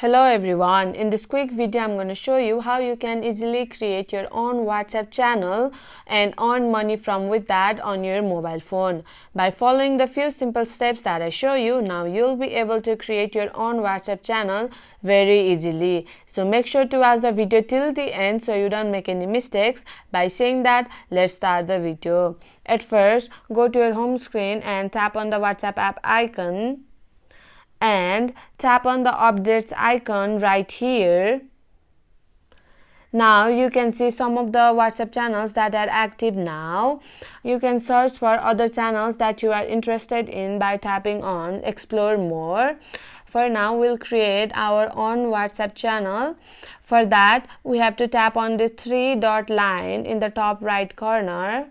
Hello everyone, in this quick video I'm going to show you how you can easily create your own WhatsApp channel and earn money from with that on your mobile phone. By following the few simple steps that I show you, now you'll be able to create your own WhatsApp channel very easily. So make sure to watch the video till the end so you don't make any mistakes. By saying that, let's start the video. At first, go to your home screen and tap on the WhatsApp app icon and tap on the updates icon right here. Now you can see some of the WhatsApp channels that are active now. You can search for other channels that you are interested in by tapping on explore more. For now, we'll create our own WhatsApp channel. For that, we have to tap on the three dot line in the top right corner,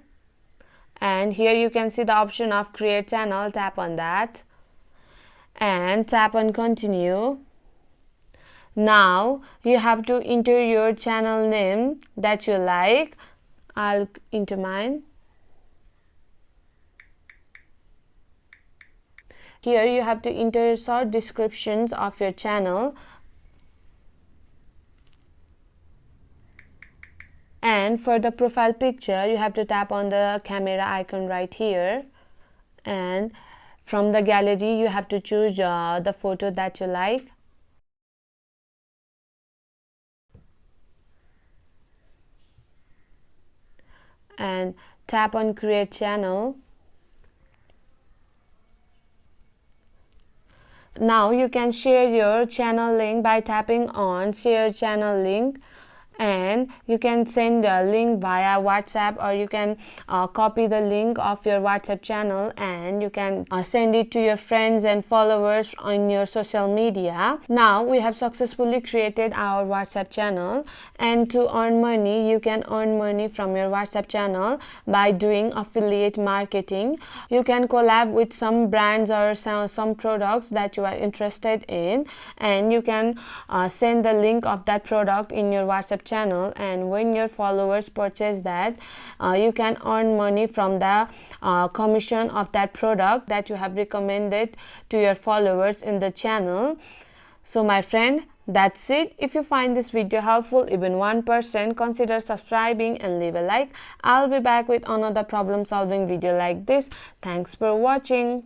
and here you can see the option of create channel. Tap on that and tap on continue. Now you have to enter your channel name that you like. I'll enter mine. Here you have to enter short descriptions of your channel, and for the profile picture you have to tap on the camera icon right here, and from the gallery you have to choose the photo that you like. And tap on create channel. Now you can share your channel link by tapping on share channel link, and you can send the link via WhatsApp, or you can copy the link of your WhatsApp channel and you can send it to your friends and followers on your social media. Now we have successfully created our WhatsApp channel, and to earn money, you can earn money from your WhatsApp channel by doing affiliate marketing. You can collab with some brands or some products that you are interested in, and you can send the link of that product in your WhatsApp channel, and when your followers purchase that, you can earn money from the commission of that product that you have recommended to your followers in the channel. So my friend, that's it. If you find this video helpful, even 1%, consider subscribing and leave a like. I'll be back with another problem solving video like this. Thanks for watching.